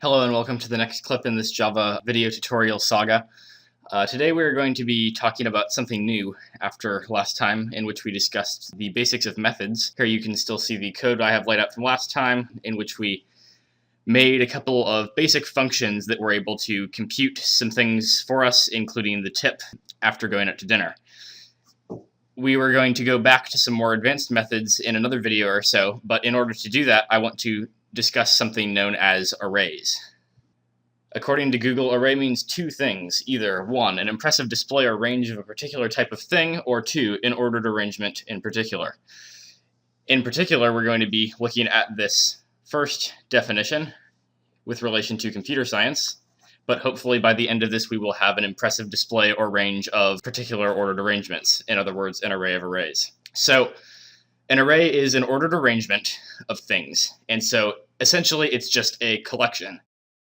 Hello and welcome to the next clip in this Java video tutorial saga. Today we're going to be talking about something new after last time, in which we discussed the basics of methods. Here you can still see the code I have laid out from last time, in which we made a couple of basic functions that were able to compute some things for us, including the tip after going out to dinner. We were going to go back to some more advanced methods in another video or so, but in order to do that, I want to discuss something known as arrays. According to Google, array means two things: either 1, an impressive display or range of a particular type of thing, or 2, an ordered arrangement in particular. In particular, we're going to be looking at this first definition with relation to computer science, but hopefully by the end of this we will have an impressive display or range of particular ordered arrangements, in other words, an array of arrays. So an array is an ordered arrangement of things, and so essentially it's just a collection.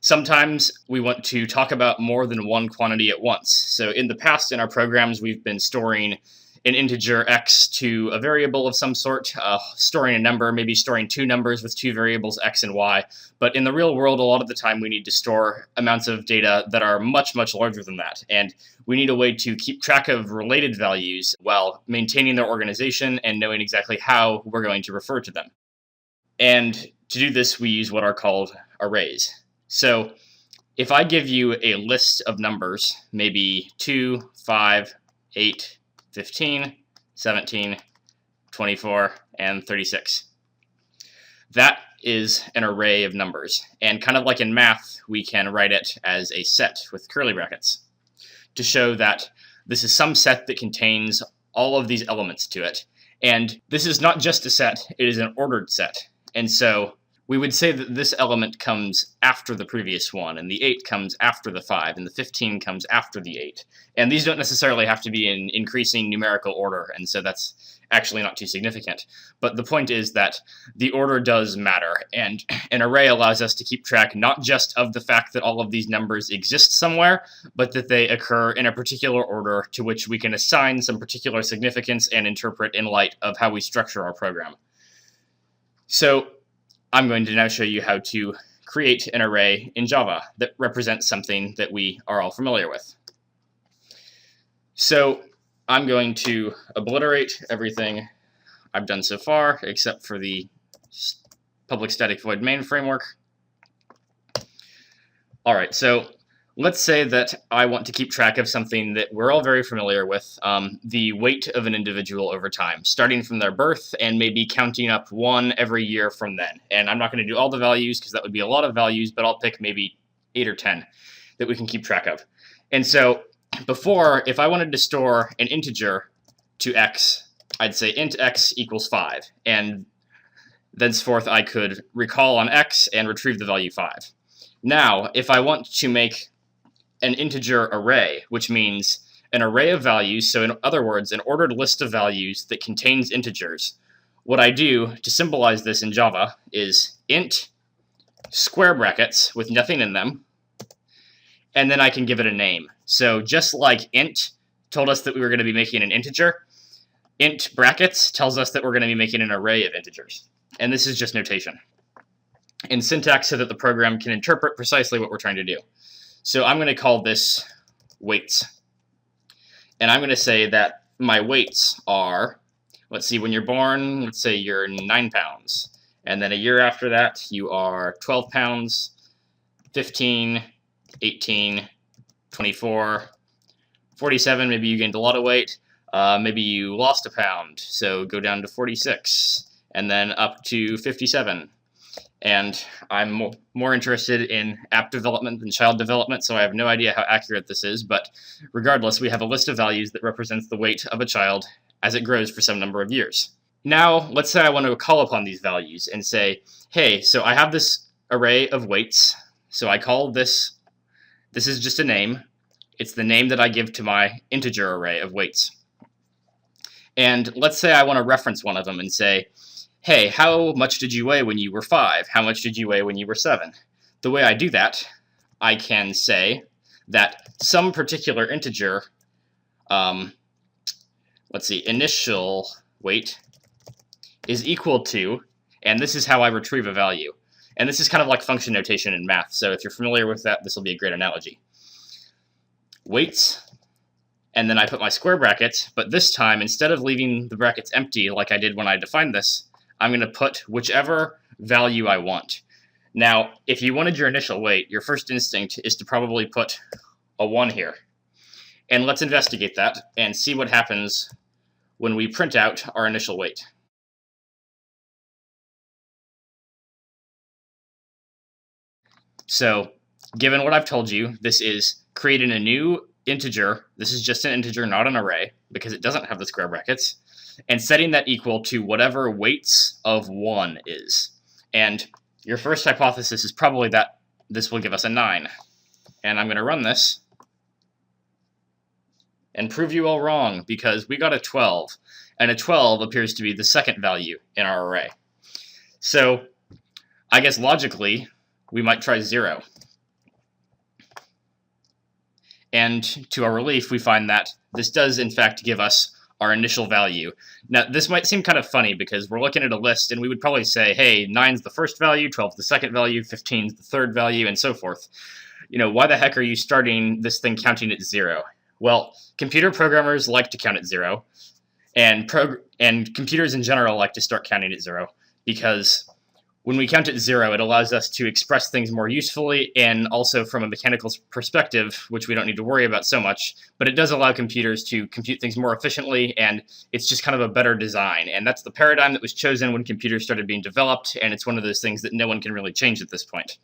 Sometimes we want to talk about more than one quantity at once. So in the past in our programs we've been storing an integer x to a variable of some sort, storing a number, maybe storing two numbers with two variables x and y. But in the real world, a lot of the time we need to store amounts of data that are much, much larger than that. And we need a way to keep track of related values while maintaining their organization and knowing exactly how we're going to refer to them. And to do this, we use what are called arrays. So if I give you a list of numbers, maybe 2, 5, 8, 15, 17, 24, and 36. That is an array of numbers. And kind of like in math, we can write it as a set with curly brackets to show that this is some set that contains all of these elements to it. And this is not just a set, it is an ordered set. And so we would say that this element comes after the previous one, and the 8 comes after the 5, and the 15 comes after the 8. And these don't necessarily have to be in increasing numerical order, and so that's actually not too significant. But the point is that the order does matter, and an array allows us to keep track not just of the fact that all of these numbers exist somewhere, but that they occur in a particular order to which we can assign some particular significance and interpret in light of how we structure our program. So I'm going to now show you how to create an array in Java that represents something that we are all familiar with. So I'm going to obliterate everything I've done so far, except for the public static void main framework. All right, so let's say that I want to keep track of something that we're all very familiar with, the weight of an individual over time, starting from their birth and maybe counting up 1 every year from then. And I'm not going to do all the values because that would be a lot of values, but I'll pick maybe 8 or 10 that we can keep track of. And so before, if I wanted to store an integer to x, I'd say int x equals 5. And thenceforth I could recall on x and retrieve the value 5. Now, if I want to make an integer array, which means an array of values, so in other words, an ordered list of values that contains integers. What I do to symbolize this in Java is int square brackets with nothing in them, and then I can give it a name. So just like int told us that we were going to be making an integer, int brackets tells us that we're going to be making an array of integers. And this is just notation in syntax so that the program can interpret precisely what we're trying to do. So I'm going to call this weights. And I'm going to say that my weights are, let's see, when you're born, let's say you're 9 pounds. And then a year after that, you are 12 pounds, 15, 18, 24, 47, maybe you gained a lot of weight. Maybe you lost a pound, so go down to 46, and then up to 57. And I'm more interested in app development than child development, so I have no idea how accurate this is, but regardless, we have a list of values that represents the weight of a child as it grows for some number of years. Now, let's say I want to call upon these values and say, hey, so I have this array of weights, so I call this is just a name. It's the name that I give to my integer array of weights. And let's say I want to reference one of them and say, hey, how much did you weigh when you were 5? How much did you weigh when you were 7? The way I do that, I can say that some particular integer, let's see, initial weight is equal to, and this is how I retrieve a value. And this is kind of like function notation in math, so if you're familiar with that, this will be a great analogy. Weights, and then I put my square brackets, but this time, instead of leaving the brackets empty like I did when I defined this, I'm going to put whichever value I want. Now, if you wanted your initial weight, your first instinct is to probably put a 1 here. And let's investigate that and see what happens when we print out our initial weight. So, given what I've told you, this is creating a new integer. This is just an integer, not an array, because it doesn't have the square brackets, and setting that equal to whatever weights of 1 is. And your first hypothesis is probably that this will give us a 9. And I'm going to run this and prove you all wrong, because we got a 12, and a 12 appears to be the second value in our array. So I guess logically, we might try 0. And to our relief, we find that this does in fact give us our initial value. Now, this might seem kind of funny because we're looking at a list and we would probably say, hey, 9's the first value, 12's the second value, 15's the third value, and so forth. You know, why the heck are you starting this thing counting at 0? Well, computer programmers like to count at 0, and computers in general like to start counting at 0, because when we count at 0, it allows us to express things more usefully, and also from a mechanical perspective, which we don't need to worry about so much, but it does allow computers to compute things more efficiently, and it's just kind of a better design. And that's the paradigm that was chosen when computers started being developed, and it's one of those things that no one can really change at this point.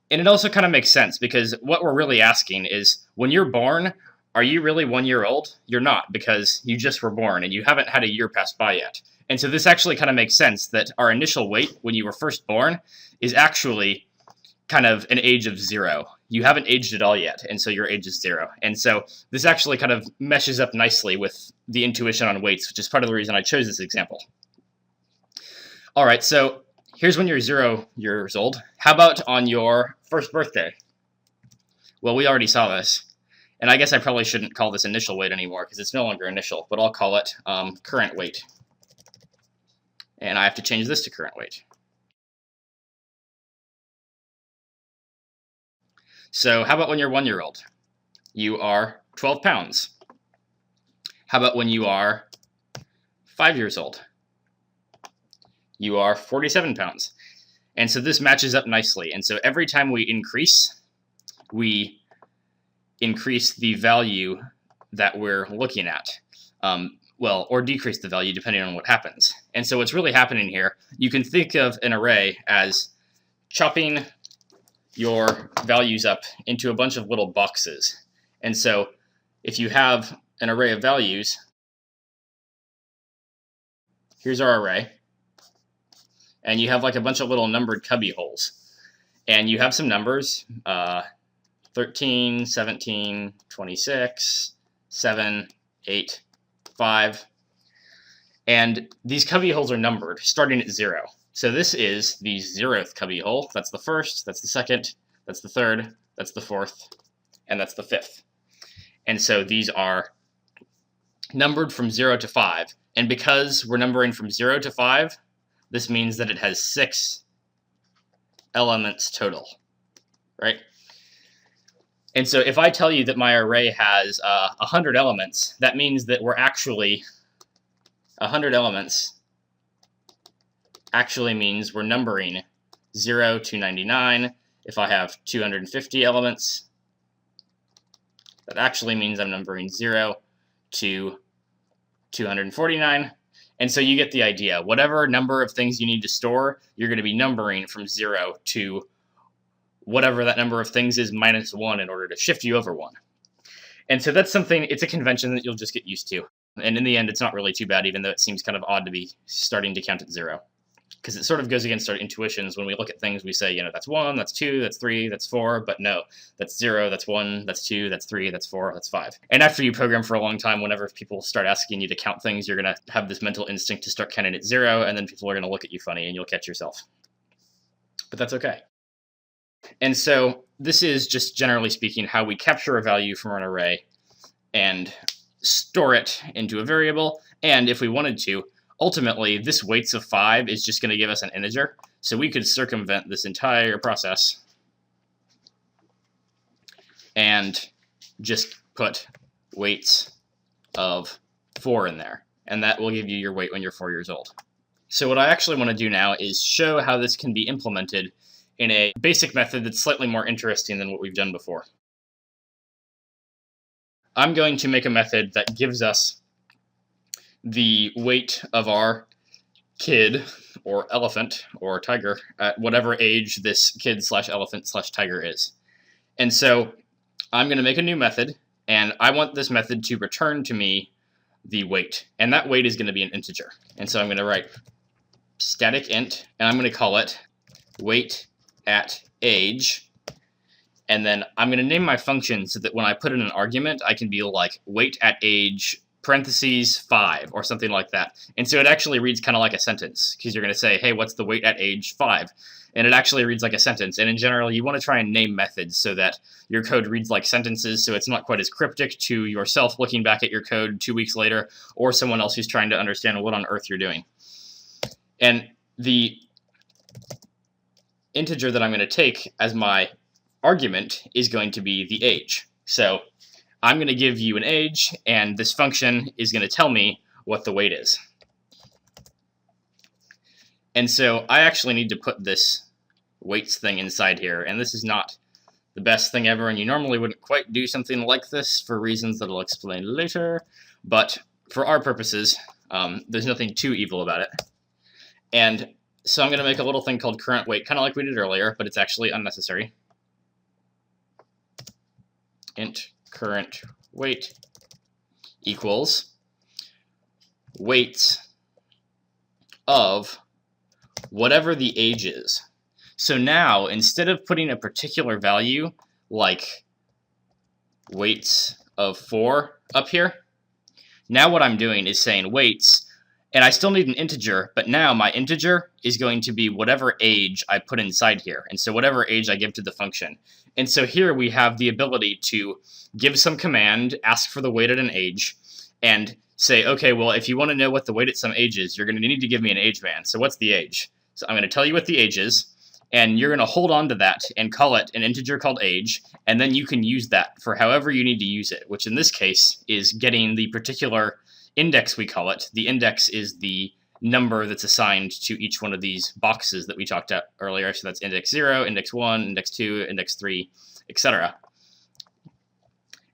And it also kind of makes sense, because what we're really asking is, when you're born, are you really 1 year old? You're not, because you just were born, and you haven't had a year pass by yet. And so this actually kind of makes sense that our initial weight when you were first born is actually kind of an age of 0. You haven't aged at all yet, and so your age is 0. And so this actually kind of meshes up nicely with the intuition on weights, which is part of the reason I chose this example. All right, so here's when you're 0 years old. How about on your first birthday? Well, we already saw this. And I guess I probably shouldn't call this initial weight anymore because it's no longer initial, but I'll call it current weight. And I have to change this to current weight. So how about when you're 1 year old? You are 12 pounds. How about when you are 5 years old? You are 47 pounds. And so this matches up nicely. And so every time we increase the value that we're looking at. Well, or decrease the value depending on what happens. And so what's really happening here, you can think of an array as chopping your values up into a bunch of little boxes. And so if you have an array of values, here's our array, and you have like a bunch of little numbered cubby holes. And you have some numbers, 13, 17, 26, 7, 8, 5. And these cubby holes are numbered, starting at 0. So this is the 0th cubby hole. That's the first, that's the second, that's the third, that's the fourth, and that's the 5th. And so these are numbered from 0 to 5. And because we're numbering from 0 to 5, this means that it has 6 elements total, right? And so if I tell you that my array has 100 elements, that means that we're actually 100 elements actually means we're numbering 0 to 99. If I have 250 elements, that actually means I'm numbering 0 to 249. And so you get the idea. Whatever number of things you need to store, you're going to be numbering from 0 to whatever that number of things is minus 1 in order to shift you over 1. And so that's something, it's a convention that you'll just get used to. And in the end, it's not really too bad, even though it seems kind of odd to be starting to count at 0. Because it sort of goes against our intuitions. When we look at things, we say, you know, that's 1, that's 2, that's 3, that's 4. But no, that's 0, that's 1, that's 2, that's 3, that's 4, that's 5. And after you program for a long time, whenever people start asking you to count things, you're going to have this mental instinct to start counting at 0, and then people are going to look at you funny and you'll catch yourself. But that's okay. And so this is just generally speaking how we capture a value from an array and store it into a variable. And if we wanted to, ultimately this weights of 5 is just going to give us an integer. So we could circumvent this entire process and just put weights of 4 in there, and that will give you your weight when you're 4 years old. So what I actually want to do now is show how this can be implemented in a basic method that's slightly more interesting than what we've done before. I'm going to make a method that gives us the weight of our kid or elephant or tiger at whatever age this kid/elephant/tiger is. And so I'm going to make a new method, and I want this method to return to me the weight, and that weight is going to be an integer. And so I'm going to write static int, and I'm going to call it weight at age, and then I'm going to name my function so that when I put in an argument, I can be like weight at age parentheses 5 or something like that. And so it actually reads kind of like a sentence, because you're going to say, hey, what's the weight at age 5? And it actually reads like a sentence. And in general, you want to try and name methods so that your code reads like sentences, so it's not quite as cryptic to yourself looking back at your code 2 weeks later, or someone else who's trying to understand what on earth you're doing. And the integer that I'm going to take as my argument is going to be the age. So I'm going to give you an age, and this function is going to tell me what the weight is. And so I actually need to put this weights thing inside here, and this is not the best thing ever, and you normally wouldn't quite do something like this for reasons that I'll explain later, but for our purposes, there's nothing too evil about it. And so I'm going to make a little thing called current weight, kind of like we did earlier, but it's actually unnecessary. Int current weight equals weights of whatever the age is. So now, instead of putting a particular value, like weights of 4 up here, now what I'm doing is saying weights, and I still need an integer, but now my integer is going to be whatever age I put inside here, and so whatever age I give to the function. And so here we have the ability to give some command, ask for the weight at an age, and say, okay, well, if you want to know what the weight at some age is, you're going to need to give me an age man. So what's the age? So I'm going to tell you what the age is, and you're going to hold on to that and call it an integer called age, and then you can use that for however you need to use it, which in this case is getting the particular index, we call it. The index is the number that's assigned to each one of these boxes that we talked about earlier. So that's index 0, index 1, index 2, index 3, etc.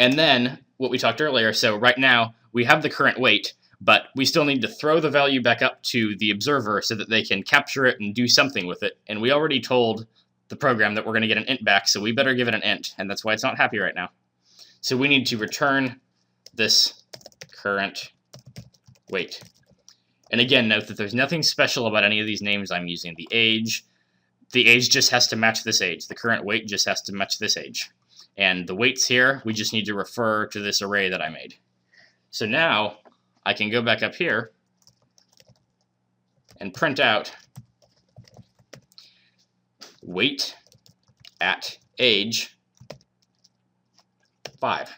And then what we talked earlier, so right now we have the current weight, but we still need to throw the value back up to the observer so that they can capture it and do something with it. And we already told the program that we're going to get an int back, so we better give it an int, and that's why it's not happy right now. So we need to return this current weight. And again, note that there's nothing special about any of these names I'm using. The age just has to match this age. The current weight just has to match this age. And the weights here, we just need to refer to this array that I made. So now I can go back up here and print out weight at age 5.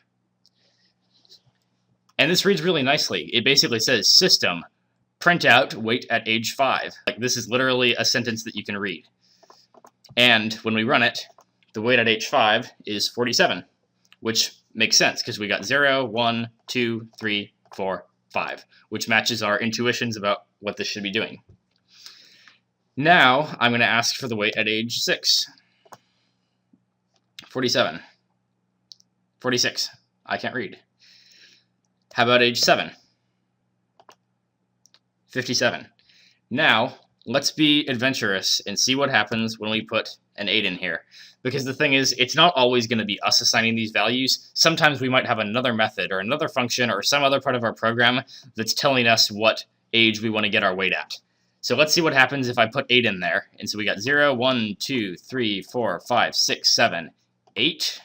And this reads really nicely. It basically says system print out weight at age 5. Like, this is literally a sentence that you can read. And when we run it, the weight at age 5 is 47, which makes sense because we got 0, 1, 2, 3, 4, 5, which matches our intuitions about what this should be doing. Now I'm going to ask for the weight at age 6. 47. 46. I can't read. How about age 7? 57. Now, let's be adventurous and see what happens when we put an 8 in here. Because the thing is, it's not always going to be us assigning these values. Sometimes we might have another method or another function or some other part of our program that's telling us what age we want to get our weight at. So let's see what happens if I put 8 in there. And so we got 0, 1, 2, 3, 4, 5, 6, 7, 8.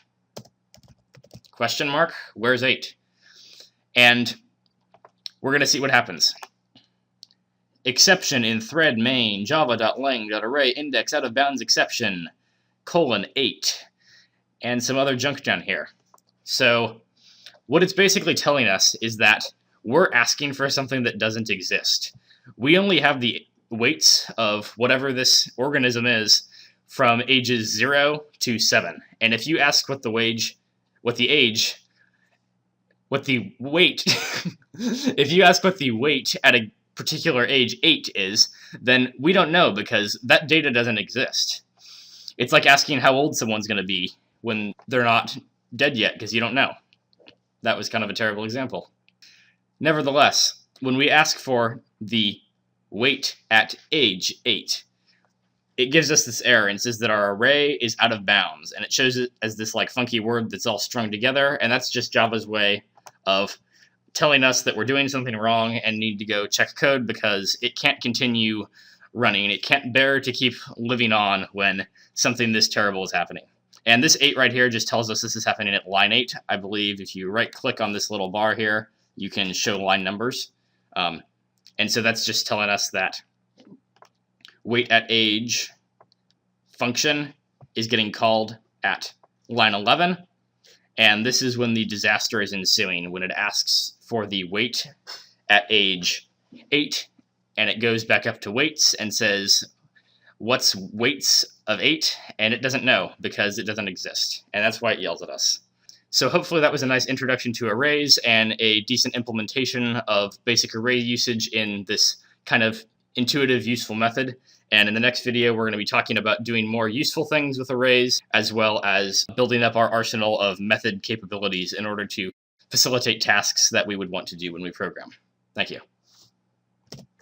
Question mark, where's 8? And we're going to see what happens. Exception in thread main java.lang.array index out of bounds exception :8, and some other junk down here. So what it's basically telling us is that we're asking for something that doesn't exist. We only have the weights of whatever this organism is from ages 0 to 7. And if you ask what the weight, if you ask what the weight at a particular age 8 is, then we don't know because that data doesn't exist. It's like asking how old someone's going to be when they're not dead yet, because you don't know. That was kind of a terrible example. Nevertheless, when we ask for the weight at age 8, it gives us this error and says that our array is out of bounds, and it shows it as this like funky word that's all strung together, and that's just Java's way of telling us that we're doing something wrong and need to go check code because it can't continue running. It can't bear to keep living on when something this terrible is happening. And this 8 right here just tells us this is happening at line 8. I believe if you right-click on this little bar here, you can show line numbers. And so that's just telling us that wait at age function is getting called at line 11. And this is when the disaster is ensuing, when it asks for the weight at age 8, and it goes back up to weights and says, what's weights of 8? And it doesn't know because it doesn't exist. And that's why it yells at us. So hopefully that was a nice introduction to arrays and a decent implementation of basic array usage in this kind of intuitive, useful method. And in the next video, we're going to be talking about doing more useful things with arrays, as well as building up our arsenal of method capabilities in order to facilitate tasks that we would want to do when we program. Thank you.